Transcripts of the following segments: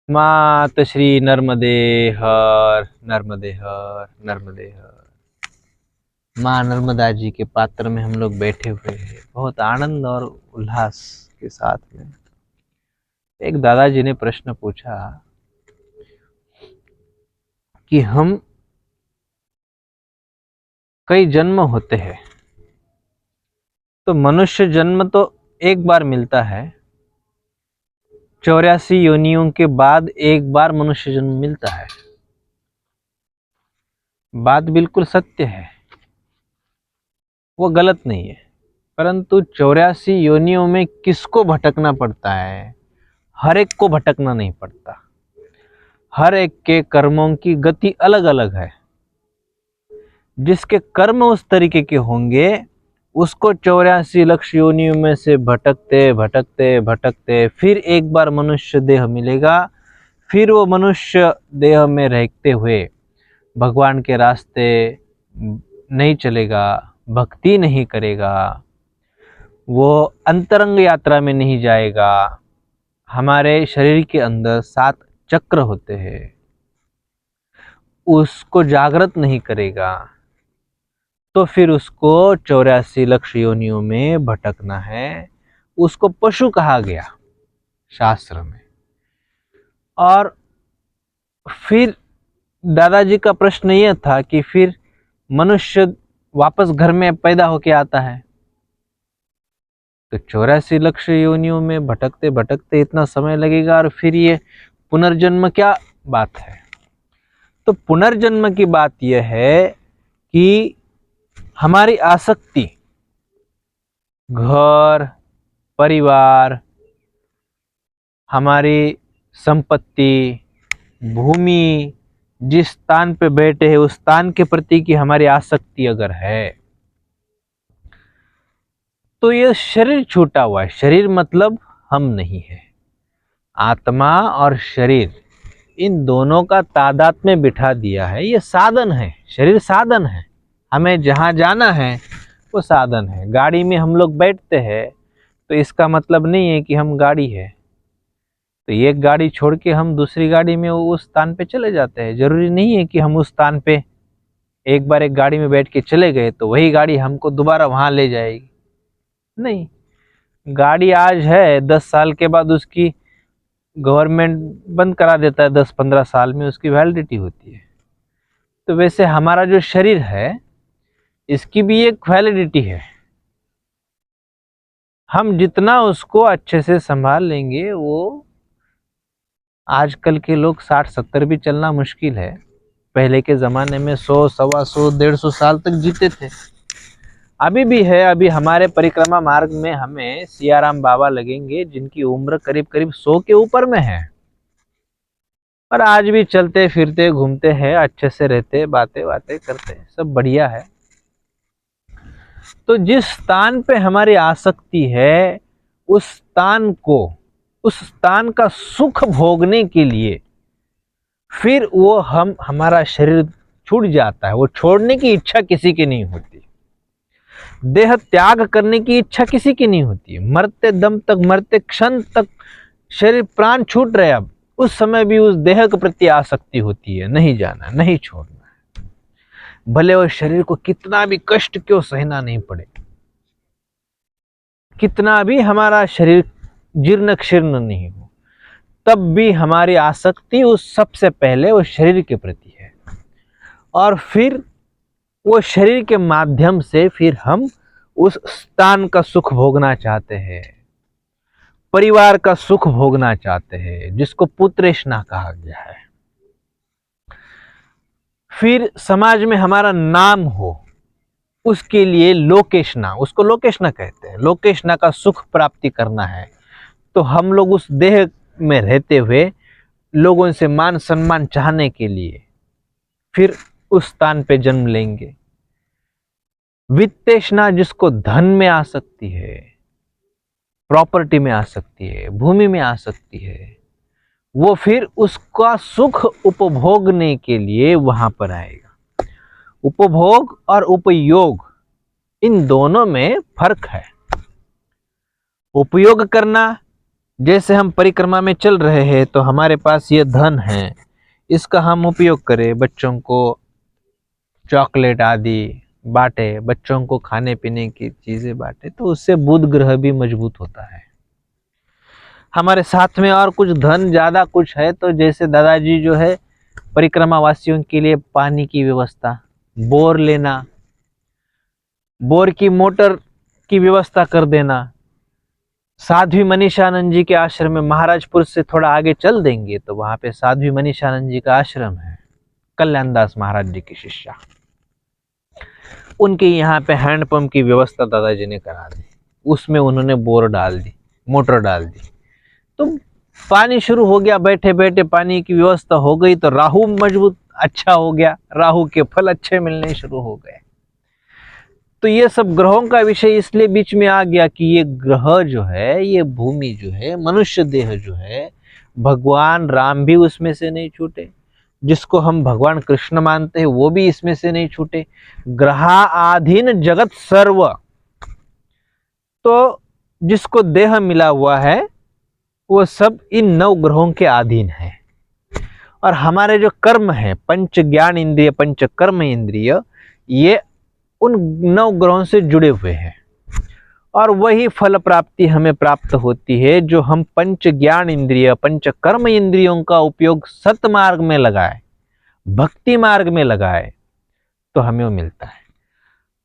मात श्री नर्मदे हर, नर्मदे हर, नर्मदे हर। माँ नर्मदा जी के पात्र में हम लोग बैठे हुए हैं बहुत आनंद और उल्लास के साथ में। एक दादाजी ने प्रश्न पूछा कि हम कई जन्म होते हैं, तो मनुष्य जन्म तो एक बार मिलता है, 84 योनियों के बाद एक बार मनुष्य जन्म मिलता है। बात बिल्कुल सत्य है, वो गलत नहीं है। परंतु 84 योनियों में किसको भटकना पड़ता है? हर एक को भटकना नहीं पड़ता। हर एक के कर्मों की गति अलग अलग है। जिसके कर्म उस तरीके के होंगे उसको 84 लक्ष योनियों में से भटकते भटकते भटकते फिर एक बार मनुष्य देह मिलेगा। फिर वो मनुष्य देह में रहते हुए भगवान के रास्ते नहीं चलेगा, भक्ति नहीं करेगा, वो अंतरंग यात्रा में नहीं जाएगा। हमारे शरीर के अंदर 7 चक्र होते हैं, उसको जागृत नहीं करेगा, तो फिर उसको 84 लक्ष योनियों में भटकना है। उसको पशु कहा गया शास्त्र में। और फिर दादाजी का प्रश्न यह था कि फिर मनुष्य वापस घर में पैदा होके आता है, तो 84 लक्ष योनियों में भटकते भटकते इतना समय लगेगा, और फिर ये पुनर्जन्म क्या बात है? तो पुनर्जन्म की बात यह है कि हमारी आसक्ति घर परिवार, हमारी संपत्ति, भूमि, जिस स्थान पे बैठे हैं उस स्थान के प्रति की हमारी आसक्ति अगर है, तो ये शरीर छूटा हुआ है। शरीर मतलब हम नहीं है। आत्मा और शरीर इन दोनों का तादाद में बिठा दिया है। ये साधन है, शरीर साधन है। हमें जहाँ जाना है वो साधन है। गाड़ी में हम लोग बैठते हैं तो इसका मतलब नहीं है कि हम गाड़ी है। तो एक गाड़ी छोड़ के हम दूसरी गाड़ी में उस स्थान पे चले जाते हैं। जरूरी नहीं है कि हम उस स्थान पे एक बार एक गाड़ी में बैठ के चले गए तो वही गाड़ी हमको दोबारा वहां ले जाएगी। नहीं, गाड़ी आज है, 10 साल के बाद उसकी गवर्नमेंट बंद करा देता है। 10-15 साल में उसकी वैलिडिटी होती है। तो वैसे हमारा जो शरीर है इसकी भी एक वैलिडिटी है। हम जितना उसको अच्छे से संभाल लेंगे, वो आजकल के लोग 60-70 भी चलना मुश्किल है। पहले के ज़माने में 100, 125, 150 साल तक जीते थे। अभी भी है। अभी हमारे परिक्रमा मार्ग में हमें सियाराम बाबा लगेंगे जिनकी उम्र करीब करीब 100 के ऊपर में है, और आज भी चलते फिरते घूमते हैं, अच्छे से रहते, बातें बातें करते, सब बढ़िया है। तो जिस स्थान पे हमारी आसक्ति है उस स्थान का सुख भोगने के लिए फिर वो हमारा शरीर छूट जाता है। वो छोड़ने की इच्छा किसी की नहीं होती। देह त्याग करने की इच्छा किसी की नहीं होती। मरते दम तक, मरते क्षण तक शरीर प्राण छूट रहे, अब उस समय भी उस देह के प्रति आसक्ति होती है, नहीं जाना, नहीं छोड़ना है। भले वो शरीर को कितना भी कष्ट क्यों सहना नहीं पड़े, कितना भी हमारा शरीर जीर्ण शीर्ण नहीं हो, तब भी हमारी आसक्ति उस सबसे पहले वो शरीर के प्रति है। और फिर वो शरीर के माध्यम से फिर हम उस स्थान का सुख भोगना चाहते हैं, परिवार का सुख भोगना चाहते हैं, जिसको पुत्रेष्णा कहा गया है। फिर समाज में हमारा नाम हो, उसके लिए लोकेशना, उसको लोकेशना कहते हैं। लोकेशना का सुख प्राप्ति करना है, तो हम लोग उस देह में रहते हुए लोगों से मान सम्मान चाहने के लिए फिर उस स्थान पे जन्म लेंगे। वित्तेषणा, जिसको धन में आ सकती है, प्रॉपर्टी में आ सकती है, भूमि में आ सकती है, वो फिर उसका सुख उपभोगने के लिए वहां पर आएगा। उपभोग और उपयोग, इन दोनों में फर्क है। उपयोग करना जैसे हम परिक्रमा में चल रहे हैं तो हमारे पास ये धन है, इसका हम उपयोग करें, बच्चों को चॉकलेट आदि बांटे, बच्चों को खाने पीने की चीजें बांटे, तो उससे बुध ग्रह भी मजबूत होता है। हमारे साथ में और कुछ धन ज्यादा कुछ है तो जैसे दादाजी जो है परिक्रमा वासियों के लिए पानी की व्यवस्था, बोर लेना, बोर की मोटर की व्यवस्था कर देना। साध्वी मनीषानंद जी के आश्रम में, महाराजपुर से थोड़ा आगे चल देंगे तो वहां पे साध्वी मनीषानंद जी का आश्रम है, कल्याण दास महाराज जी की शिष्या। उनके यहाँ पे हैंडपंप की व्यवस्था दादाजी ने करा दी, उसमें उन्होंने बोर डाल दी, मोटर डाल दी, तो पानी शुरू हो गया। बैठे बैठे पानी की व्यवस्था हो गई तो राहु मजबूत अच्छा हो गया, राहु के फल अच्छे मिलने शुरू हो गए। तो ये सब ग्रहों का विषय इसलिए बीच में आ गया कि ये ग्रह जो है, ये भूमि जो है, मनुष्य देह जो है, भगवान राम भी उसमें से नहीं छूटे, जिसको हम भगवान कृष्ण मानते हैं वो भी इसमें से नहीं छूटे। ग्रहाधीन जगत सर्व, तो जिसको देह मिला हुआ है वो सब इन 9 ग्रहों के अधीन है। और हमारे जो कर्म है, पंच ज्ञान इंद्रिय, पंच कर्म इंद्रिय, ये उन 9 ग्रहों से जुड़े हुए हैं। और वही फल प्राप्ति हमें प्राप्त होती है जो हम पंच ज्ञान इंद्रिय, पंच कर्म इंद्रियों का उपयोग सत मार्ग में लगाए, भक्ति मार्ग में लगाए, तो हमें वो मिलता है।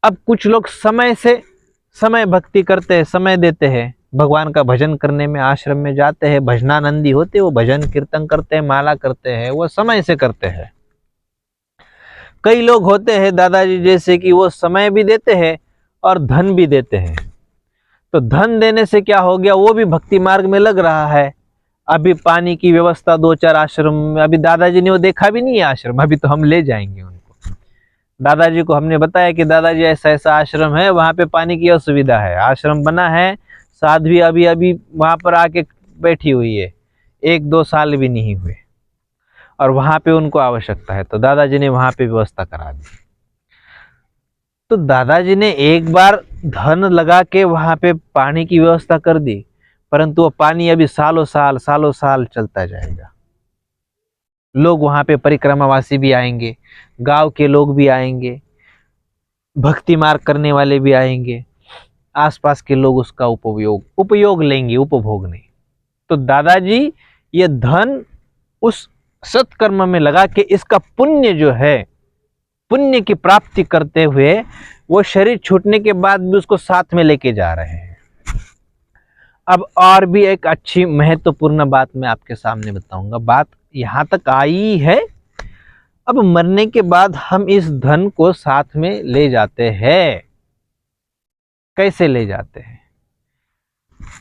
अब कुछ लोग समय भक्ति करते हैं, समय देते हैं, भगवान का भजन करने में आश्रम में जाते हैं, भजनानंदी होते, वो भजन कीर्तन करते हैं, माला करते हैं, वो समय से करते हैं। कई लोग होते हैं दादाजी जैसे कि वो समय भी देते हैं और धन भी देते हैं। तो धन देने से क्या हो गया, वो भी भक्ति मार्ग में लग रहा है। अभी पानी की व्यवस्था 2-4 आश्रम में, अभी दादाजी ने वो देखा भी नहीं है आश्रम, अभी तो हम ले जाएंगे उनको। दादाजी को हमने बताया कि दादाजी ऐसा ऐसा आश्रम है, वहां पे पानी की असुविधा है, आश्रम बना है, साध्वी अभी अभी वहां पर आके बैठी हुई है, 1-2 साल भी नहीं हुए, और वहां पे उनको आवश्यकता है, तो दादाजी ने वहां पे व्यवस्था करा दी। तो दादाजी ने एक बार धन लगा के वहां पे पानी की व्यवस्था कर दी, परंतु वो पानी अभी सालों साल चलता जाएगा। लोग वहां पे परिक्रमावासी भी आएंगे, गांव के लोग भी आएंगे, भक्ति मार्ग करने वाले भी आएंगे, आसपास के लोग उसका उपयोग लेंगे, उपभोग नहीं। तो दादाजी ये धन उस सत्कर्म में लगा के इसका पुण्य जो है, पुण्य की प्राप्ति करते हुए वो शरीर छूटने के बाद भी उसको साथ में लेके जा रहे हैं। अब और भी एक अच्छी महत्वपूर्ण बात मैं आपके सामने बताऊंगा। बात यहां तक आई है, अब मरने के बाद हम इस धन को साथ में ले जाते हैं। कैसे ले जाते हैं?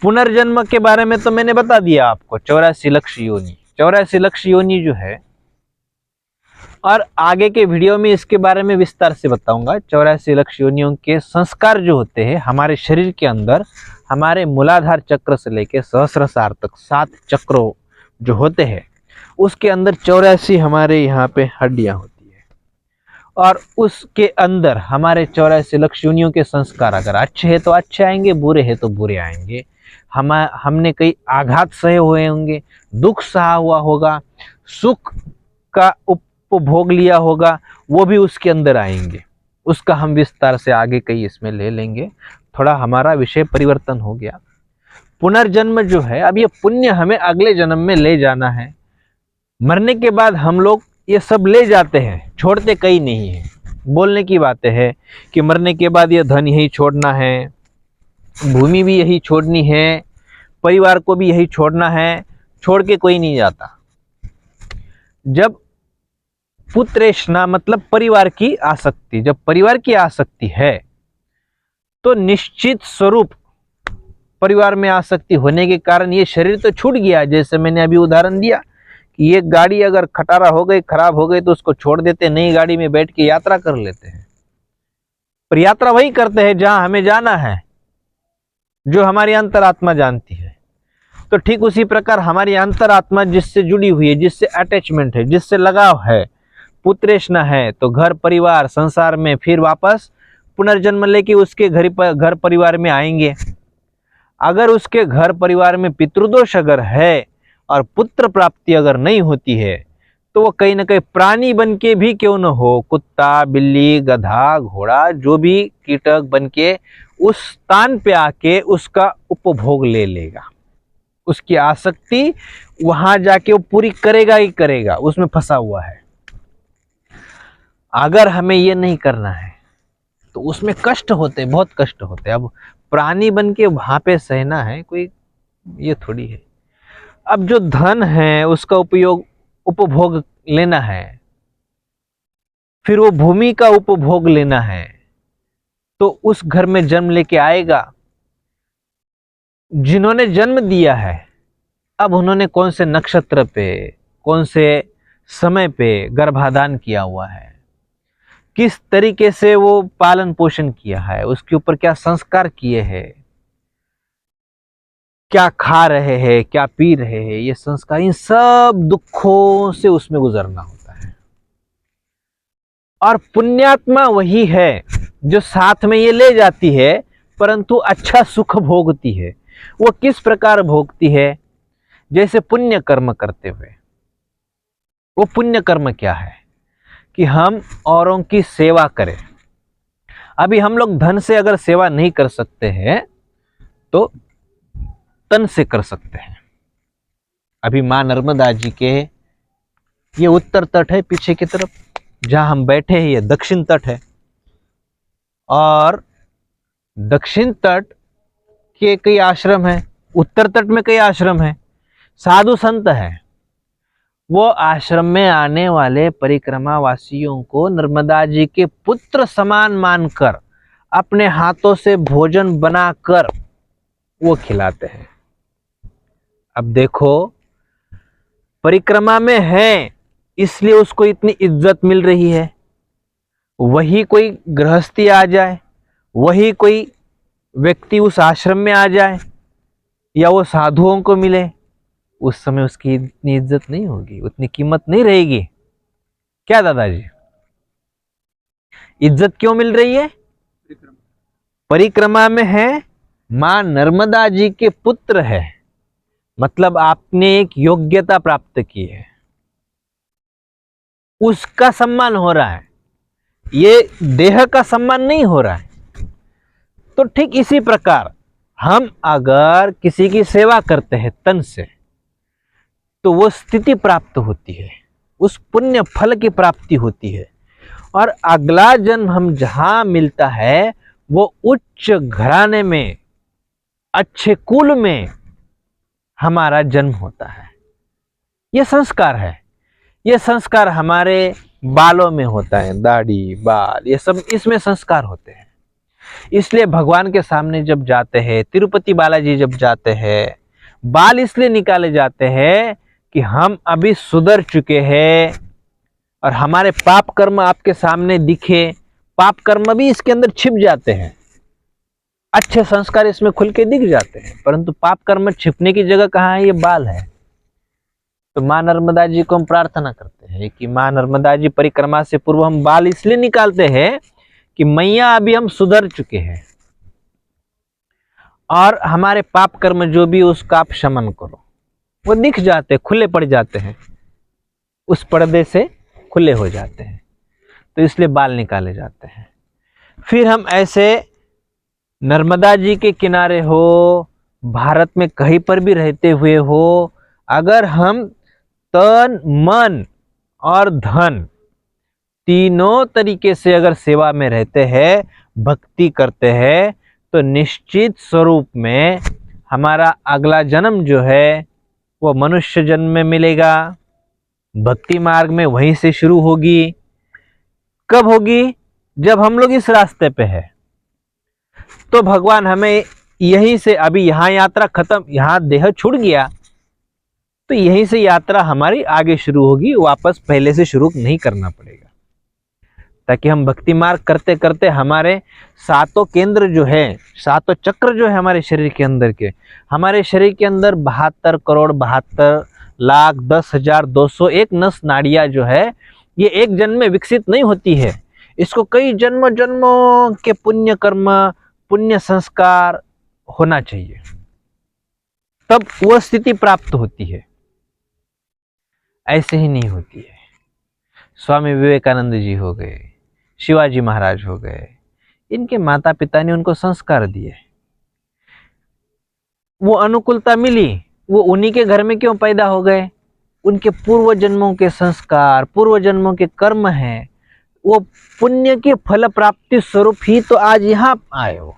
पुनर्जन्म के बारे में तो मैंने बता दिया आपको, 84 लक्ष योनि, 84 लक्ष योनि जो है, और आगे के वीडियो में इसके बारे में विस्तार से बताऊंगा। 84 लक्ष योनियों के संस्कार जो होते हैं हमारे शरीर के अंदर, हमारे मूलाधार चक्र से लेकर सहस्रार तक 7 चक्रों जो होते हैं, उसके अंदर 84 हमारे यहाँ पे हड्डियां होती है, और उसके अंदर हमारे 84 लक्ष योनियों के संस्कार अगर अच्छे हैं तो अच्छे आएंगे, बुरे हैं तो बुरे आएंगे। हमने कई आघात सहे हुए होंगे, दुख सहा हुआ होगा, सुख का उपभोग लिया होगा, वो भी उसके अंदर आएंगे। उसका हम विस्तार से आगे कई इसमें ले लेंगे। थोड़ा हमारा विषय परिवर्तन हो गया। पुनर्जन्म जो है, अब ये पुण्य हमें अगले जन्म में ले जाना है। मरने के बाद हम लोग ये सब ले जाते हैं, छोड़ते कहीं नहीं है। बोलने की बातें है कि मरने के बाद ये धन यही छोड़ना है, भूमि भी यही छोड़नी है, परिवार को भी यही छोड़ना है, छोड़ के कोई नहीं जाता। जब पुत्रेष्णा मतलब परिवार की आसक्ति, जब परिवार की आसक्ति है तो निश्चित स्वरूप परिवार में आसक्ति होने के कारण ये शरीर तो छूट गया। जैसे मैंने अभी उदाहरण दिया कि ये गाड़ी अगर खटारा हो गई, खराब हो गई, तो उसको छोड़ देते, नई गाड़ी में बैठ के यात्रा कर लेते हैं। पर यात्रा वही करते हैं जहां हमें जाना है, जो हमारी अंतरात्मा जानती है। तो ठीक उसी प्रकार हमारी अंतरात्मा जिससे जुड़ी हुई है, जिससे अटैचमेंट है, जिससे लगाव है, पुत्रेष्णा है, तो घर परिवार संसार में फिर वापस पुनर्जन्म लेके उसके घर परिवार में आएंगे। अगर उसके घर परिवार में पितृदोष अगर है और पुत्र प्राप्ति अगर नहीं होती है, तो वो कहीं ना कहीं प्राणी बन के भी क्यों न हो, कुत्ता, बिल्ली, गधा, घोड़ा, जो भी कीटक बन के उस स्थान पे आके उसका उपभोग ले लेगा। उसकी आसक्ति वहां जाके वो पूरी करेगा ही करेगा, उसमें फंसा हुआ है। अगर हमें ये नहीं करना है तो उसमें कष्ट होते, बहुत कष्ट होते। अब प्राणी बन के वहां पे सहना है, कोई ये थोड़ी है। अब जो धन है उसका उपयोग, उपभोग लेना है, फिर वो भूमि का उपभोग लेना है, तो उस घर में जन्म लेके आएगा। जिन्होंने जन्म दिया है, अब उन्होंने कौन से नक्षत्र पे, कौन से समय पे गर्भाधान किया हुआ है, किस तरीके से वो पालन पोषण किया है, उसके ऊपर क्या संस्कार किए हैं, क्या खा रहे हैं, क्या पी रहे हैं, ये संस्कार, इन सब दुखों से उसमें गुजरना होता है। और पुण्यात्मा वही है जो साथ में ये ले जाती है, परंतु अच्छा सुख भोगती है। वो किस प्रकार भोगती है? जैसे पुण्य कर्म करते हुए। वो पुण्य कर्म क्या है? कि हम औरों की सेवा करें। अभी हम लोग धन से अगर सेवा नहीं कर सकते हैं तो तन से कर सकते हैं। अभी मां नर्मदा जी के ये उत्तर तट है, पीछे की तरफ जहां हम बैठे हैं ये दक्षिण तट है, और दक्षिण तट के कई आश्रम हैं, उत्तर तट में कई आश्रम हैं, साधु संत हैं। वो आश्रम में आने वाले परिक्रमा वासियों को नर्मदा जी के पुत्र समान मानकर अपने हाथों से भोजन बनाकर वो खिलाते हैं। अब देखो, परिक्रमा में है इसलिए उसको इतनी इज्जत मिल रही है। वही कोई गृहस्थी आ जाए, वही कोई व्यक्ति उस आश्रम में आ जाए या वो साधुओं को मिले, उस समय उसकी इतनी इज्जत नहीं होगी, उतनी कीमत नहीं रहेगी। क्या दादाजी? इज्जत क्यों मिल रही है? परिक्रमा में है, मां नर्मदा जी के पुत्र है, मतलब आपने एक योग्यता प्राप्त की है, उसका सम्मान हो रहा है, ये देह का सम्मान नहीं हो रहा है। तो ठीक इसी प्रकार हम अगर किसी की सेवा करते हैं तन से, तो वो स्थिति प्राप्त होती है, उस पुण्य फल की प्राप्ति होती है, और अगला जन्म हम जहां मिलता है वो उच्च घराने में, अच्छे कुल में हमारा जन्म होता है। ये संस्कार है, ये संस्कार हमारे बालों में होता है, दाढ़ी, बाल, ये सब इसमें संस्कार होते हैं। इसलिए भगवान के सामने जब जाते हैं, तिरुपति बालाजी जब जाते हैं, बाल इसलिए निकाले जाते हैं कि हम अभी सुधर चुके हैं और हमारे पाप कर्म आपके सामने दिखे। पाप कर्म भी इसके अंदर छिप जाते हैं, अच्छे संस्कार इसमें खुल के दिख जाते हैं, परंतु पाप कर्म छिपने की जगह कहाँ है? ये बाल है। तो मां नर्मदा जी को हम प्रार्थना करते हैं कि मां नर्मदा जी, परिक्रमा से पूर्व हम बाल इसलिए निकालते हैं कि मैया अभी हम सुधर चुके हैं और हमारे पाप कर्म जो भी उसका आप शमन करो। वो दिख जाते, खुले पड़ जाते हैं, उस पर्दे से खुले हो जाते हैं, तो इसलिए बाल निकाले जाते हैं। फिर हम ऐसे नर्मदा जी के किनारे हो, भारत में कहीं पर भी रहते हुए हो, अगर हम तन, मन और धन तीनों तरीके से अगर सेवा में रहते हैं, भक्ति करते हैं, तो निश्चित स्वरूप में हमारा अगला जन्म जो है वो मनुष्य जन्म में मिलेगा। भक्ति मार्ग में वहीं से शुरू होगी। कब होगी? जब हम लोग इस रास्ते पे है, तो भगवान हमें यहीं से, अभी यहाँ यात्रा खत्म, यहाँ देह छूट गया, तो यहीं से यात्रा हमारी आगे शुरू होगी, वापस पहले से शुरू नहीं करना पड़ेगा, ताकि हम भक्ति मार्ग करते करते हमारे सातों केंद्र जो है, सातों चक्र जो है हमारे शरीर के अंदर के, हमारे शरीर के अंदर 72,72,10,201 नस नाड़ियाँ जो है, ये एक जन्म में विकसित नहीं होती है। इसको कई जन्म जन्मों के पुण्य कर्म, पुण्य संस्कार होना चाहिए। तब वह स्थिति प्राप्त होती है, ऐसे ही नहीं होती है। स्वामी विवेकानंद जी हो गए, शिवाजी महाराज हो गए, इनके माता पिता ने उनको संस्कार दिए, वो अनुकूलता मिली, वो उन्हीं के घर में क्यों पैदा हो गए? उनके पूर्व जन्मों के संस्कार, पूर्व जन्मों के कर्म हैं, वो पुण्य के फल प्राप्ति स्वरूप ही तो आज यहाँ आए हो।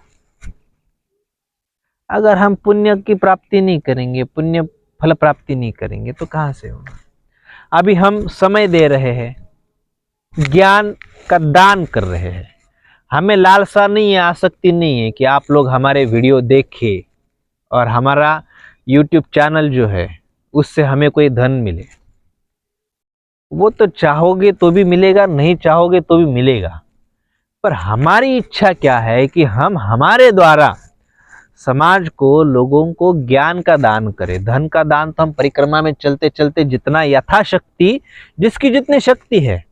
अगर हम पुण्य की प्राप्ति नहीं करेंगे, पुण्य फल प्राप्ति नहीं करेंगे तो कहाँ से होगा? अभी हम समय दे रहे हैं, ज्ञान का दान कर रहे हैं, हमें लालसा नहीं है, आसक्ति नहीं है कि आप लोग हमारे वीडियो देखें और हमारा YouTube चैनल जो है उससे हमें कोई धन मिले। वो तो चाहोगे तो भी मिलेगा, नहीं चाहोगे तो भी मिलेगा, पर हमारी इच्छा क्या है कि हम हमारे द्वारा समाज को, लोगों को ज्ञान का दान करें। धन का दान तो हम परिक्रमा में चलते चलते जितना यथाशक्ति, जिसकी जितनी शक्ति है,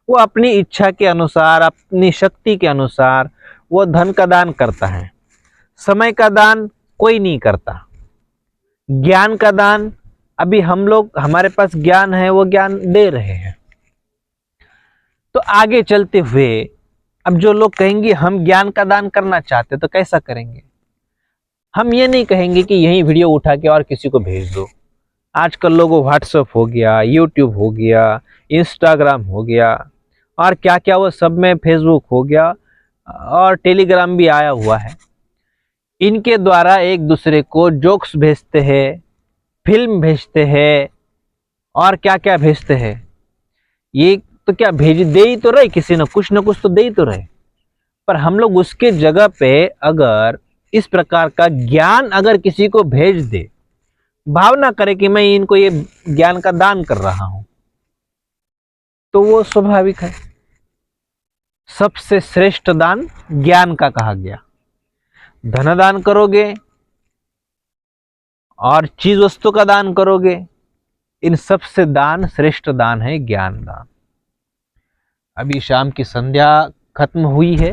वो अपनी इच्छा के अनुसार, अपनी शक्ति के अनुसार वो धन का दान करता है। समय का दान कोई नहीं करता। ज्ञान का दान, अभी हम लोग, हमारे पास ज्ञान है, वो ज्ञान दे रहे हैं। तो आगे चलते हुए अब जो लोग कहेंगे हम ज्ञान का दान करना चाहते, तो कैसा करेंगे? हम ये नहीं कहेंगे कि यही वीडियो उठा के और किसी को भेज दो। आजकल लोगों व्हाट्सएप हो गया, यूट्यूब हो गया, इंस्टाग्राम हो गया, और क्या क्या वो सब में, फेसबुक हो गया और टेलीग्राम भी आया हुआ है। इनके द्वारा एक दूसरे को जोक्स भेजते हैं, फिल्म भेजते हैं और क्या क्या भेजते हैं। ये तो क्या भेज दे ही तो रहे, किसी न कुछ तो दे ही तो रहे, पर हम लोग उसके जगह पे अगर इस प्रकार का ज्ञान अगर किसी को भेज दे, भावना करे कि मैं इनको ये ज्ञान का दान कर रहा हूं, तो वो स्वाभाविक है। सबसे श्रेष्ठ दान ज्ञान का कहा गया। धन दान करोगे और चीज वस्तु का दान करोगे, इन सबसे दान श्रेष्ठ दान है ज्ञान दान। अभी शाम की संध्या खत्म हुई है,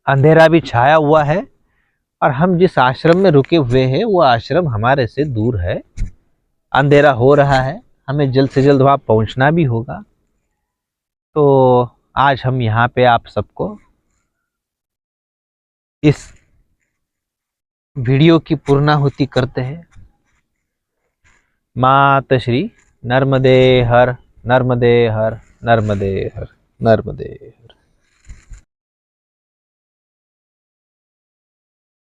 अंधेरा भी छाया हुआ है, और हम जिस आश्रम में रुके हुए हैं वो आश्रम हमारे से दूर है। अंधेरा हो रहा है, हमें जल्द से जल्द वहां पहुंचना भी होगा। तो आज हम यहाँ पे आप सबको इस वीडियो की पूर्णाहुति करते हैं। मात श्री नर्मदे हर, नर्मदे हर, नर्मदे हर, नर्मदे हर।